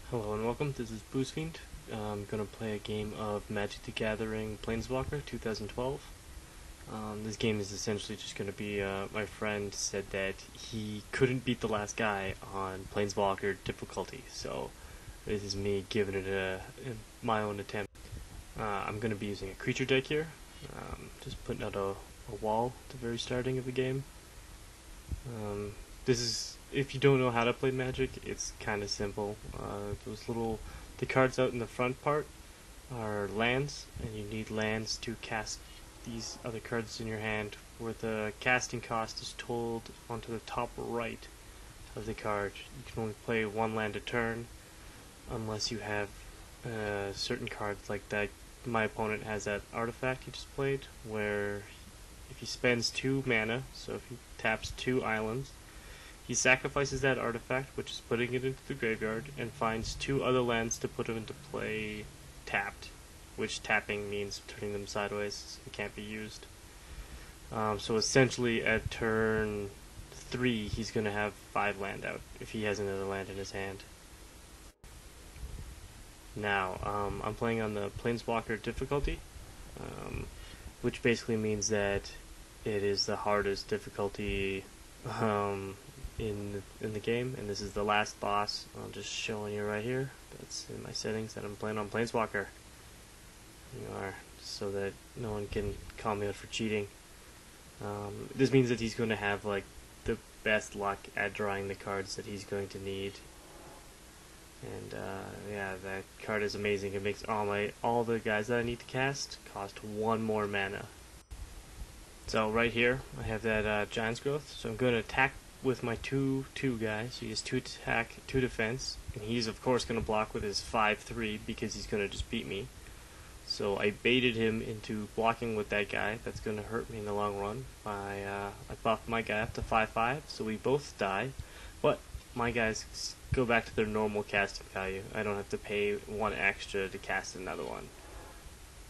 Hello and welcome, this is BooZe'n. I'm going to play a game of Magic the Gathering Planeswalker 2012. This game is essentially just going to be, my friend said that he couldn't beat the last guy on Planeswalker difficulty, so this is me giving it my own attempt. I'm going to be using a creature deck here, just putting out a wall at the very starting of the game. This is, if you don't know how to play Magic, it's kind of simple. The cards out in the front part are lands, and you need lands to cast these other cards in your hand, where the casting cost is told onto the top right of the card. You can only play one land a turn, unless you have certain cards like that. My opponent has that artifact he just played, where if he spends 2 mana, so if he taps 2 islands, he sacrifices that artifact, which is putting it into the graveyard, and finds 2 other lands to put him into play tapped, which tapping means turning them sideways, so they can't be used. So essentially at turn 3, he's going to have 5 land out, if he has another land in his hand. Now, I'm playing on the Planeswalker difficulty, which basically means that it is the hardest difficulty in the game, and this is the last boss. I'm just showing you right here. That's in my settings that I'm playing on Planeswalker. You are, so that no one can call me out for cheating. This means that he's going to have like the best luck at drawing the cards that he's going to need. And yeah, that card is amazing. It makes all the guys that I need to cast cost 1 more mana. So right here, I have that Giant's Growth. So I'm going to attack with my 2/2 guy. So he has 2 attack, 2 defense, and he's of course going to block with his 5/3 because he's going to just beat me. So I baited him into blocking with that guy. That's going to hurt me in the long run. I buffed my guy up to 5/5, so we both die. But my guys go back to their normal casting value. I don't have to pay 1 extra to cast another one.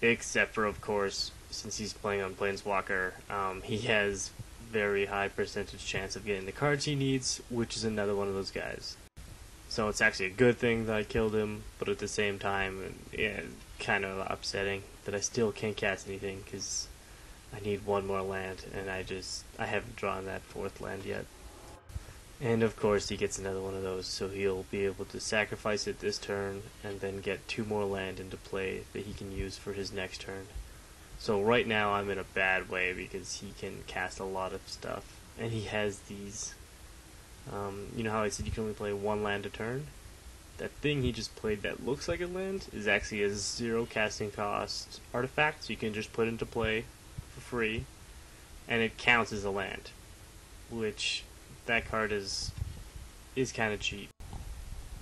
Except for, of course, since he's playing on Planeswalker, he has very high percentage chance of getting the cards he needs, which is another one of those guys. So it's actually a good thing that I killed him, but at the same time, yeah, kind of upsetting that I still can't cast anything because I need 1 more land, and I haven't drawn that 4th land yet. And of course he gets another one of those, so he'll be able to sacrifice it this turn and then get 2 more land into play that he can use for his next turn. So right now I'm in a bad way because he can cast a lot of stuff, and he has these, you know how I said you can only play 1 land a turn? That thing he just played that looks like a land is actually a 0 casting cost artifact, so you can just put into play for free, and it counts as a land, which that card is kind of cheap.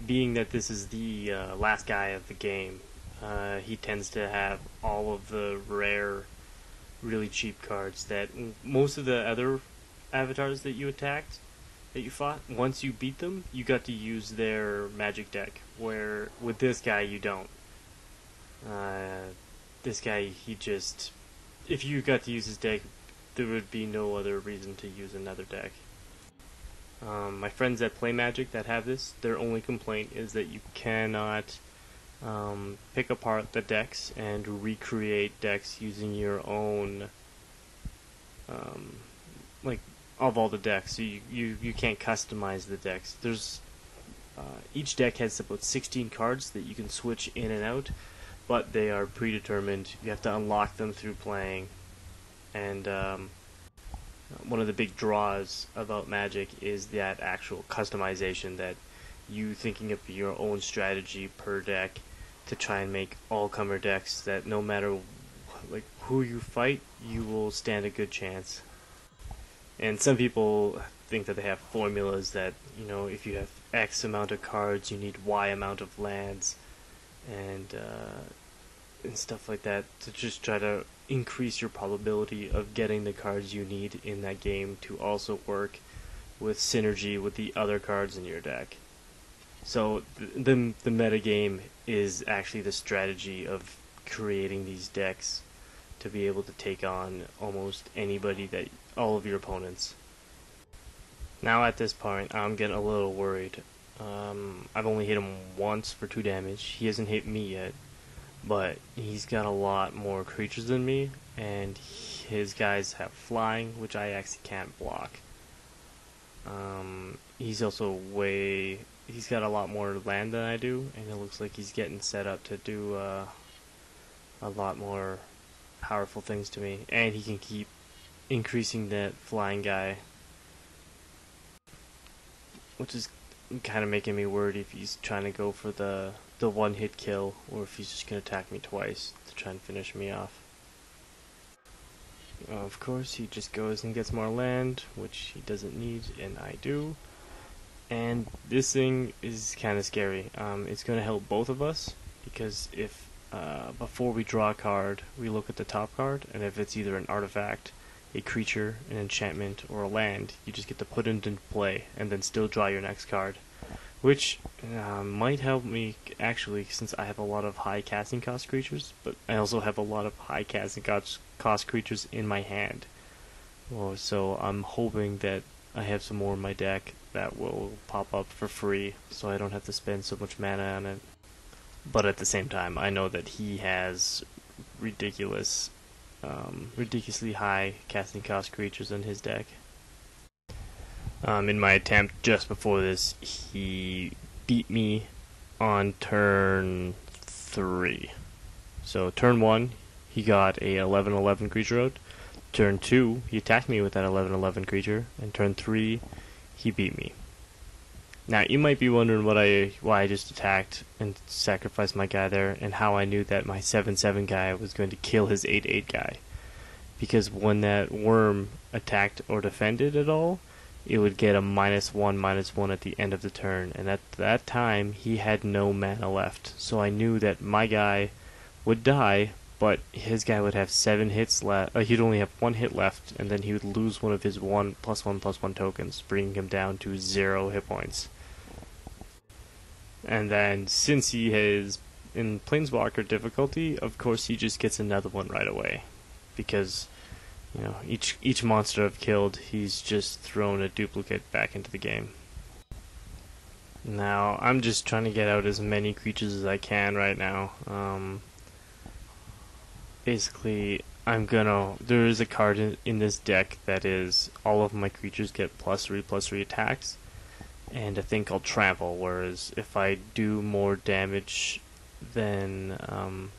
Being that this is the last guy of the game, he tends to have all of the rare, really cheap cards that most of the other avatars that you fought, once you beat them, you got to use their magic deck, where with this guy you don't. This guy, if you got to use his deck, there would be no other reason to use another deck. My friends that play Magic that have this, their only complaint is that you cannot pick apart the decks and recreate decks using your own, like, of all the decks. So you can't customize the decks. Each deck has about 16 cards that you can switch in and out, but they are predetermined. You have to unlock them through playing, and one of the big draws about Magic is that actual customization, that you thinking of your own strategy per deck to try and make all-comer decks that no matter like who you fight, you will stand a good chance. And some people think that they have formulas that, you know, if you have X amount of cards, you need Y amount of lands, and stuff like that, to just try to increase your probability of getting the cards you need in that game to also work with synergy with the other cards in your deck. So the metagame is actually the strategy of creating these decks to be able to take on almost anybody, all of your opponents. Now at this point, I'm getting a little worried. I've only hit him once for 2 damage. He hasn't hit me yet, but he's got a lot more creatures than me, and his guys have flying, which I actually can't block. He's also he's got a lot more land than I do, and it looks like he's getting set up to do a lot more powerful things to me, and he can keep increasing that flying guy, which is kind of making me worried if he's trying to go for the one hit kill, or if he's just going to attack me twice to try and finish me off. Of course, he just goes and gets more land, which he doesn't need, and I do. And this thing is kind of scary. It's going to help both of us, because if before we draw a card, we look at the top card, and if it's either an artifact, a creature, an enchantment, or a land, you just get to put it into play, and then still draw your next card. Which might help me, actually, since I have a lot of high casting cost creatures, but I also have a lot of high casting cost creatures in my hand. Well, so I'm hoping that I have some more in my deck that will pop up for free, so I don't have to spend so much mana on it. But at the same time, I know that he has ridiculously high casting cost creatures in his deck. In my attempt just before this, he beat me on turn 3. So turn 1, he got a 11/11 creature out. Turn 2, he attacked me with that 11/11 creature, and turn 3, he beat me. Now you might be wondering why I just attacked and sacrificed my guy there, and how I knew that my 7/7 guy was going to kill his 8/8 guy. Because when that worm attacked or defended at all, it would get a -1/-1 at the end of the turn, and at that time he had no mana left. So I knew that my guy would die, but his guy would have 7 hits left. He'd only have 1 hit left, and then he would lose one of his 1/1/1 tokens, bringing him down to 0 hit points. And then since he is in Planeswalker difficulty, of course he just gets another one right away, because each monster I've killed, he's just thrown a duplicate back into the game. Now, I'm just trying to get out as many creatures as I can right now. Basically, there is a card in this deck that is, all of my creatures get +3/+3 attacks, and a thing called Trample, whereas if I do more damage than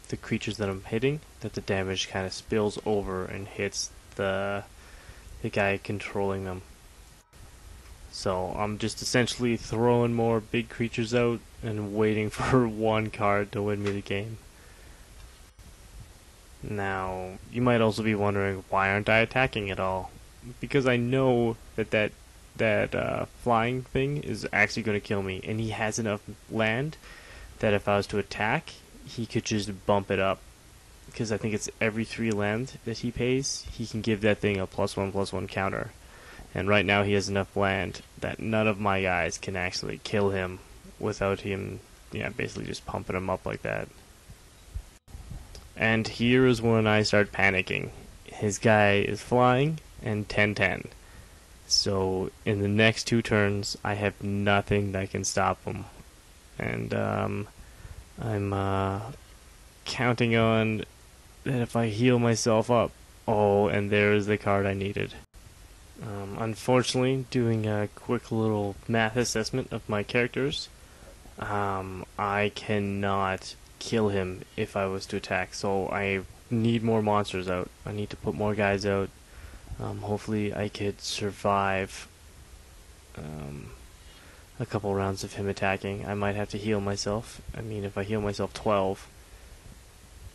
the creatures that I'm hitting, that the damage kind of spills over and hits the guy controlling them. So I'm just essentially throwing more big creatures out and waiting for one card to win me the game. Now, you might also be wondering, why aren't I attacking at all? Because I know that flying thing is actually going to kill me, and he has enough land that if I was to attack, he could just bump it up. Because I think it's every 3 land that he pays, he can give that thing a +1/+1 counter. And right now he has enough land that none of my guys can actually kill him without him, basically just pumping him up like that. And here is when I start panicking. His guy is flying and 10/10. So in the next 2 turns, I have nothing that can stop him. And I'm counting on that if I heal myself up. Oh, and there's the card I needed. Unfortunately, doing a quick little math assessment of my characters, I cannot kill him if I was to attack, so I need more monsters out. I need to put more guys out. Hopefully I could survive a couple rounds of him attacking. I might have to heal myself. I mean, if I heal myself 12,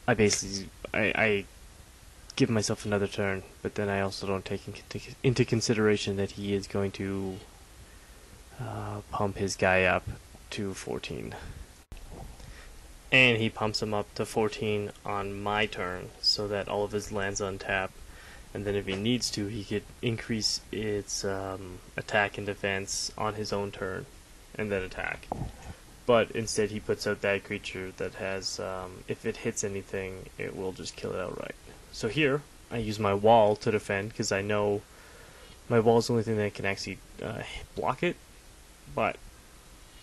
I give myself another turn, but then I also don't take into consideration that he is going to pump his guy up to 14. And he pumps him up to 14 on my turn, so that all of his lands untap. And then if he needs to, he could increase its attack and defense on his own turn, and then attack. But instead he puts out that creature that has, if it hits anything, it will just kill it outright. So here, I use my wall to defend, because I know my wall is the only thing that can actually block it. But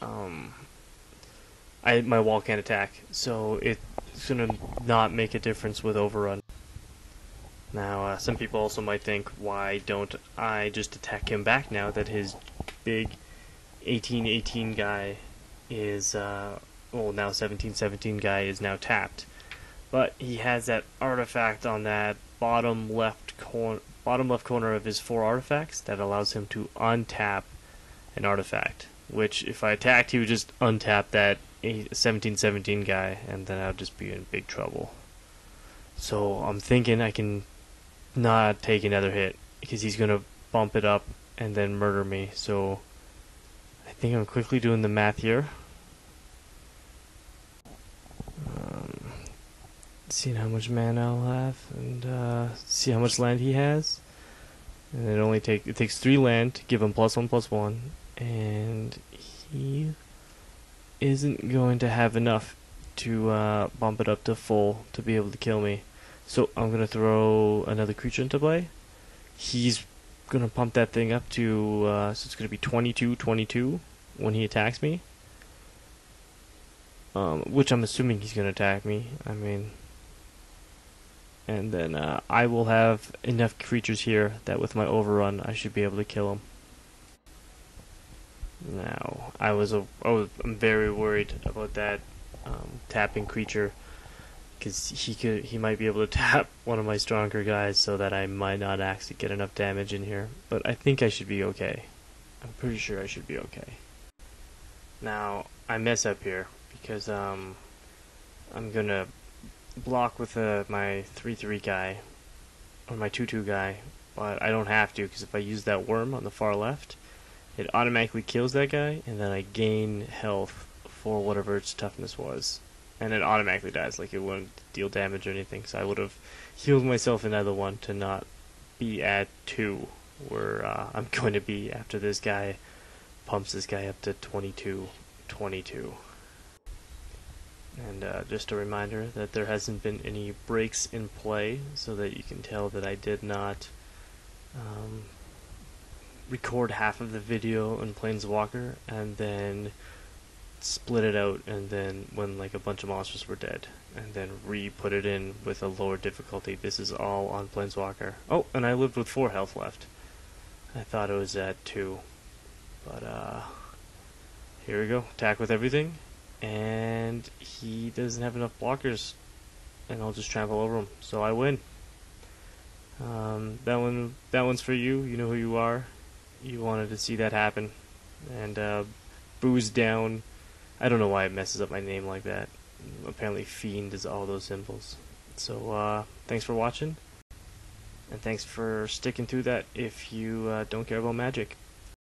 my wall can't attack, so it's gonna not make a difference with overrun. Now, some people also might think, why don't I just attack him back now that his big 18-18 guy is, now 17-17 guy is now tapped. But he has that artifact on that bottom left corner of his 4 artifacts that allows him to untap an artifact. Which, if I attacked, he would just untap that 17-17 guy, and then I'd just be in big trouble. So I'm thinking I can not take another hit, because he's going to bump it up and then murder me. So I think I'm quickly doing the math here. Seeing how much mana I'll have, and see how much land he has. And it takes 3 land to give him +1/+1, and he isn't going to have enough to bump it up to full to be able to kill me. So I'm gonna throw another creature into play. He's gonna pump that thing up to so it's gonna be 22/22 when he attacks me. Which I'm assuming he's gonna attack me. I mean, and then I will have enough creatures here that with my overrun I should be able to kill him. Now, I'm very worried about that tapping creature, because he might be able to tap one of my stronger guys, so that I might not actually get enough damage in here. But I think I should be okay. I'm pretty sure I should be okay. Now, I mess up here because I'm gonna block with my 3/3 guy or my 2/2 guy, but I don't have to, because if I use that worm on the far left, it automatically kills that guy, and then I gain health for whatever its toughness was, and it automatically dies. Like, it wouldn't deal damage or anything. So I would have healed myself another one to not be at 2, where I'm going to be after this guy pumps this guy up to 22/22. And just a reminder that there hasn't been any breaks in play, so that you can tell that I did not record half of the video in Planeswalker and then split it out, and then when like a bunch of monsters were dead, and then re-put it in with a lower difficulty. This is all on Planeswalker. Oh, and I lived with 4 health left. I thought it was at 2. But here we go. Attack with everything. And he doesn't have enough blockers, and I'll just trample over him, so I win. That one's for you. You know who you are. You wanted to see that happen. And BooZe'n. I don't know why it messes up my name like that. Apparently Fiend is all those symbols. So thanks for watching, and thanks for sticking through that if you don't care about Magic.